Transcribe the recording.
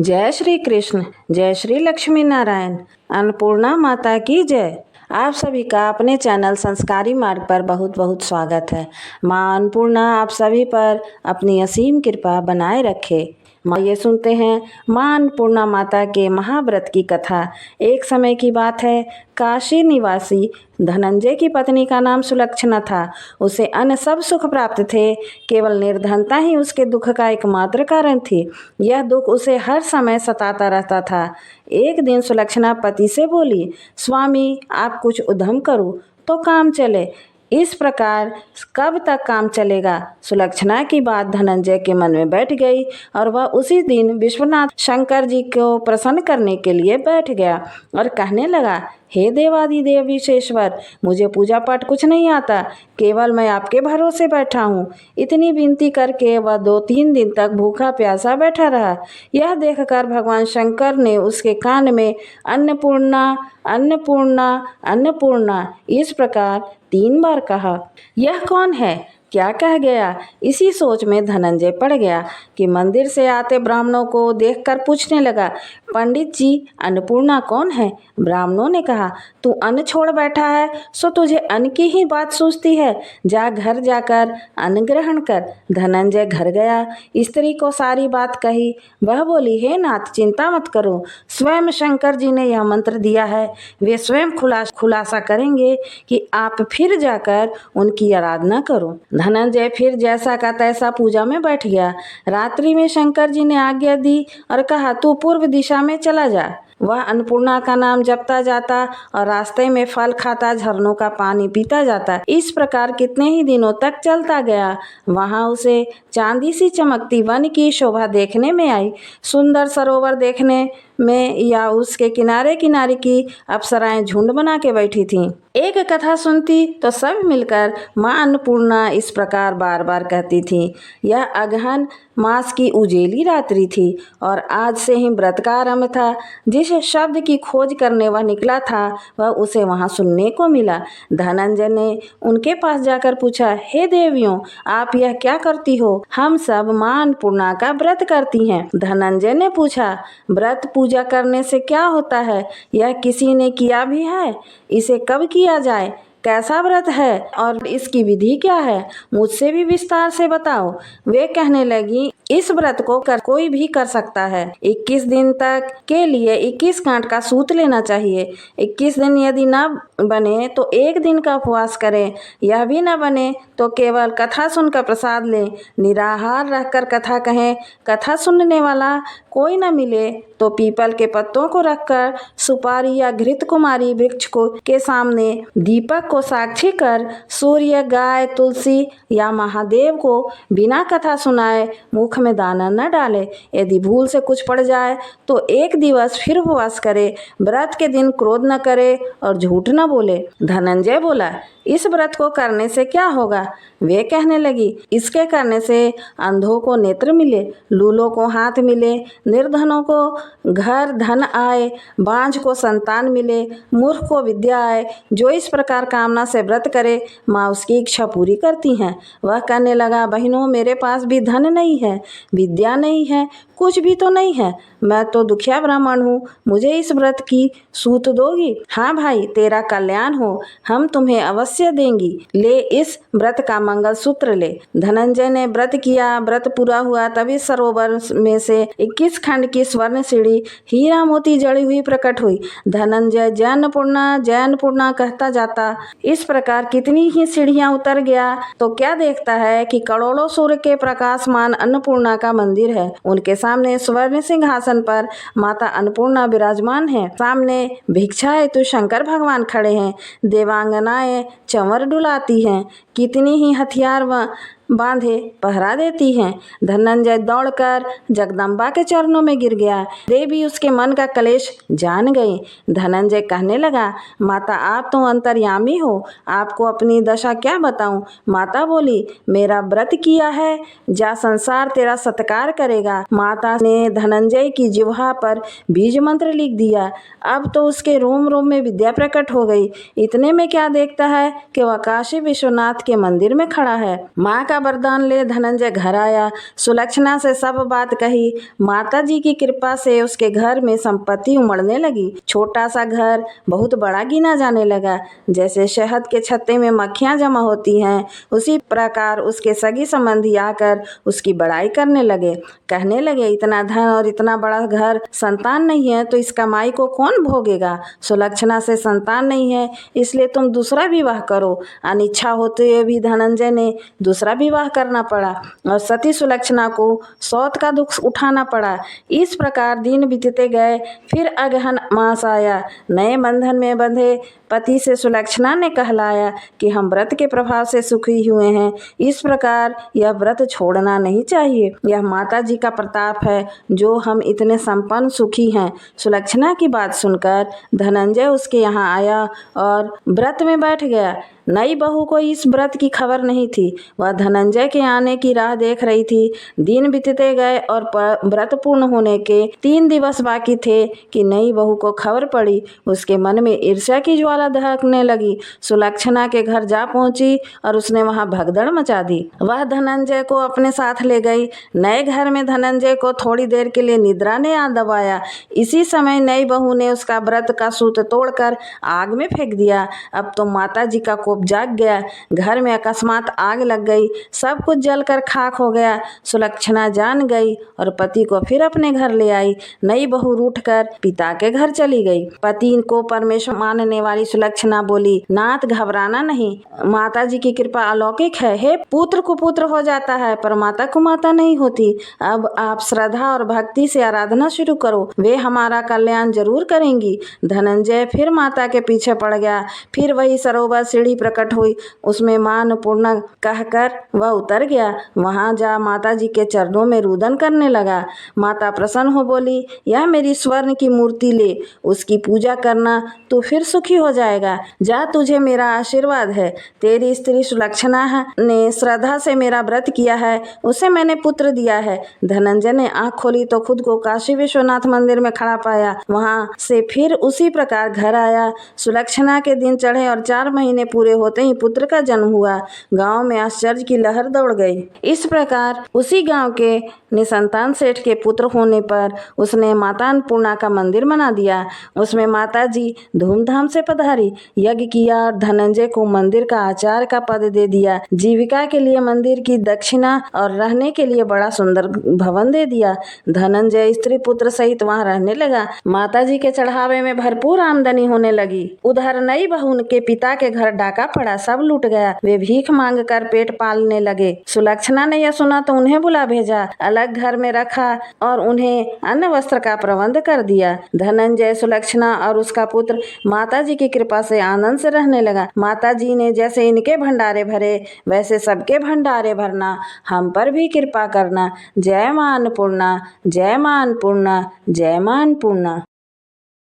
जय श्री कृष्ण, जय श्री लक्ष्मी नारायण। अन्नपूर्णा माता की जय। आप सभी का अपने चैनल संस्कारी मार्ग पर बहुत बहुत स्वागत है। माँ अन्नपूर्णा आप सभी पर अपनी असीम कृपा बनाए रखे। ये सुनते हैं माँ अन्नपूर्णा माता के महाव्रत की कथा। एक समय की बात है, काशी निवासी धनंजय की पत्नी का नाम सुलक्षणा था। उसे अन्य सब सुख प्राप्त थे, केवल निर्धनता ही उसके दुख का एकमात्र कारण थी। यह दुख उसे हर समय सताता रहता था। एक दिन सुलक्षणा पति से बोली, स्वामी आप कुछ उद्यम करो तो काम चले। इस प्रकार कब तक काम चलेगा? सुलक्षणा की बात धनंजय के मन में बैठ गई और वह उसी दिन विश्वनाथ शंकर जी को प्रसन्न करने के लिए बैठ गया और कहने लगा, हे देवादिदेव विश्वेश्वर, मुझे पूजा पाठ कुछ नहीं आता, केवल मैं आपके भरोसे बैठा हूँ। इतनी विनती करके वह 2-3 दिन तक भूखा प्यासा बैठा रहा। यह देखकर भगवान शंकर ने उसके कान में अन्नपूर्णा अन्नपूर्णा अन्नपूर्णा इस प्रकार 3 बार कहा। यह कौन है, क्या कह गया? इसी सोच में धनंजय पड़ गया कि मंदिर से आते ब्राह्मणों को देखकर पूछने लगा, पंडित जी अन्नपूर्णा कौन है? ब्राह्मणों ने कहा, तू अन्न छोड़ बैठा है सो तुझे अन्न की ही बात सूझती है। जा घर जाकर अन्न ग्रहण कर। धनंजय घर गया, स्त्री को सारी बात कही। वह बोली, हे नाथ चिंता मत करो, स्वयं शंकर जी ने यह मंत्र दिया है। वे स्वयं खुलासा करेंगे कि आप फिर जाकर उनकी आराधना करो। धनंजय फिर जैसा का तैसा पूजा में बैठ गया। रात्रि में शंकर जी ने आज्ञा दी और कहा, तू पूर्व दिशा में चला जा। वह अन्नपूर्णा का नाम जपता जाता और रास्ते में फल खाता, झरनों का पानी पीता जाता। इस प्रकार कितने ही दिनों तक चलता गया। वहां उसे चांदी सी चमकती वन की शोभा देखने में आई। सुंदर सरोवर देखने में या उसके किनारे किनारे की अप्सराएं झुंड बना के बैठी थीं। एक कथा सुनती तो सब मिलकर माँ अन्नपूर्णा इस प्रकार बार बार कहती थी। यह अगहन मास की उजेली रात्रि थी और आज से ही व्रत का आरंभ था। जिस शब्द की खोज करने वह निकला था वह उसे वहां सुनने को मिला। धनंजय ने उनके पास जाकर पूछा, हे देवियों, आप यह क्या करती हो? हम सब माँ अन्नपूर्णा का व्रत करती हैं। धनंजय ने पूछा, व्रत पूजा करने से क्या होता है? यह किसी ने किया भी है? इसे कब किया जाए? कैसा व्रत है और इसकी विधि क्या है? मुझसे भी विस्तार से बताओ। वे कहने लगी, इस व्रत को कोई भी कर सकता है। 21 दिन तक के लिए 21 कांट का सूत लेना चाहिए। 21 दिन यदि न बने तो 1 दिन का उपवास करें। यह भी न बने तो केवल कथा सुनकर प्रसाद लें। निराहार रहकर कथा कहें। कथा सुनने वाला कोई न मिले तो पीपल के पत्तों को रखकर सुपारी या घृत कुमारी वृक्ष को के सामने दीपक को साक्षी कर सूर्य, गाय, तुलसी या महादेव को बिना कथा सुनाए मुख में दाना न डाले। यदि भूल से कुछ पड़ जाए तो 1 दिवस फिर उपवास करे। व्रत के दिन क्रोध न करे और झूठ न बोले। धनंजय बोला, इस व्रत को करने से क्या होगा? वे कहने लगी, इसके करने से अंधों को नेत्र मिले, लूलों को हाथ मिले, निर्धनों को घर धन आए, बांझ को संतान मिले, मूर्ख को विद्या आए। जो इस प्रकार कामना से व्रत करे माँ उसकी इच्छा पूरी करती हैं। वह कहने लगा, बहनों मेरे पास भी धन नहीं है, विद्या नहीं है, कुछ भी तो नहीं है। मैं तो दुखिया ब्राह्मण हूँ, मुझे इस व्रत की सूत दोगी? हाँ भाई, तेरा कल्याण हो, हम तुम्हें अवश्य देंगी। ले इस व्रत का मंगल सूत्र ले। धनंजय ने व्रत किया। व्रत पूरा हुआ तभी सरोवर में से 21 खंड की स्वर्ण सीढ़ी हीरा मोती जड़ी हुई प्रकट हुई। धनंजय जय अन्नपूर्णा कहता जाता। इस प्रकार कितनी ही सीढ़ियां उतर गया तो क्या देखता है कि करोड़ों सूर्य के प्रकाशमान अन्नपूर्णा का मंदिर है। उनके सामने स्वर्ण सिंहासन पर माता अन्नपूर्णा विराजमान है। सामने भिक्षा हेतु शंकर भगवान खड़े हैं। देवांगनाएं चंवर डुलाती हैं। कितनी ही हथियार बांधे पहरा देती हैं। धनंजय दौड़कर जगदम्बा के चरणों में गिर गया। देवी उसके मन का क्लेश जान गई। धनंजय कहने लगा, माता आप तो अंतर्यामी हो, आपको अपनी दशा क्या बताऊं? माता बोली, मेरा व्रत किया है, जा संसार तेरा सत्कार करेगा। माता ने धनंजय की जिह्वा पर बीज मंत्र लिख दिया। अब तो उसके रोम रोम में विद्या प्रकट हो गई। इतने में क्या देखता है कि वह काशी विश्वनाथ के मंदिर में खड़ा है। माँ का वरदान ले धनंजय घर आया। सुलक्षणा से सब बात कही। माता जी की कृपा से उसके घर में संपत्ति उमड़ने लगी। छोटा सा घर बहुत बड़ा गिना जाने लगा। जैसे शहद के छत्ते में मक्खियां जमा होती हैं, उसी प्रकार उसके सगी संबंधी आकर उसकी बड़ाई करने लगे। कहने लगे, इतना धन और इतना बड़ा घर, संतान नहीं है तो इस कमाई को कौन भोगेगा। सुलक्षणा से संतान नहीं है इसलिए तुम दूसरा विवाह करो। अनिच्छा होते हुए भी धनंजय ने दूसरा विवाह करना पड़ा और सती सुलक्षणा को सौत का दुख उठाना पड़ा। इस प्रकार दिन बीतते गए। फिर अगहन मास आया। नए बंधन में बंधे पति से सुलक्षणा ने कहलाया कि हम व्रत के प्रभाव से सुखी हुए हैं, इस प्रकार यह व्रत छोड़ना नहीं चाहिए। यह माता जी का प्रताप है जो हम इतने संपन्न सुखी हैं। सुलक्षणा की बात सुनकर धनंजय उसके यहाँ आया और व्रत में बैठ गया। नई बहू को इस व्रत की खबर नहीं थी। वह धनंजय के आने की राह देख रही थी। दिन बीतते गए और व्रत पूर्ण होने के 3 दिवस बाकी थे कि नई बहू को खबर पड़ी। उसके मन में ईर्ष्या की ज्वाला दहकने लगी। सुलक्षणा के घर जा पहुंची और उसने वहां भगदड़ मचा दी। वह धनंजय को अपने साथ ले गई। नए घर में धनंजय को थोड़ी देर के लिए निद्रा ने आ दबाया। इसी समय नई बहू ने उसका व्रत का सूत तोड़कर आग में फेंक दिया। अब तो माता जी का कोप जाग गया। घर में अकस्मात आग लग गई। सब कुछ जलकर खाक हो गया। सुलक्षणा जान गई और पति को फिर अपने घर ले आई। नई बहू रूठकर पिता के घर चली गई। पति को परमेश्वर मानने वाली सुलक्षणा बोली, नाथ घबराना नहीं, माता जी की कृपा अलौकिक है। हे पुत्र को पुत्र हो जाता है पर माता को माता नहीं होती। अब आप श्रद्धा और भक्ति से आराधना शुरू करो, वे हमारा कल्याण जरूर करेंगी। धनंजय फिर माता के पीछे पड़ गया। फिर वही सरोवर सीढ़ी प्रकट हुई, उसमें मां अन्नपूर्णा कहकर वह उतर गया। वहां जा माता जी के चरणों में रुदन करने लगा। माता प्रसन्न हो बोली, यह मेरी स्वर्ण की मूर्ति ले, उसकी पूजा करना, तू फिर सुखी हो जाएगा। जा, तुझे मेरा आशीर्वाद है। तेरी स्त्री सुलक्षणा ने श्रद्धा से मेरा व्रत किया है, उसे मैंने पुत्र दिया है। धनंजय ने आंख खोली तो खुद को काशी विश्वनाथ मंदिर में खड़ा पाया। वहां से फिर उसी प्रकार घर आया। सुलक्षणा के दिन चढ़े और 4 महीने पूरे होते ही पुत्र का जन्म हुआ। गांव में आश्चर्य की लहर दौड़ गई। इस प्रकार उसी गांव के निसंतान सेठ के पुत्र होने पर उसने माता अन्नपूर्णा का मंदिर बना दिया। उसमें माता जी धूमधाम से पधारी, यज्ञ किया और धनंजय को मंदिर का आचार्य का पद दे दिया। जीविका के लिए मंदिर की दक्षिणा और रहने के लिए बड़ा सुंदर भवन दे दिया। धनंजय स्त्री पुत्र सहित वहां रहने लगा। माता जी के चढ़ावे में भरपूर आमदनी होने लगी। उधर नई बहू के पिता के घर डाका पड़ा, सब लूट गया। वे भीख मांग कर पेट पालने लगे। सुलक्षणा ने यह सुना तो उन्हें बुला भेजा, अलग घर में रखा और उन्हें अन्न वस्त्र का प्रबंध कर दिया। धनंजय, सुलक्षणा और उसका पुत्र माता जी की कृपा से आनंद से रहने लगा। माता जी ने जैसे इनके भंडारे भरे वैसे सबके भंडारे भरना, हम पर भी कृपा करना। जय मां अन्नपूर्णा, जय मां अन्नपूर्णा, जय मां अन्नपूर्णा।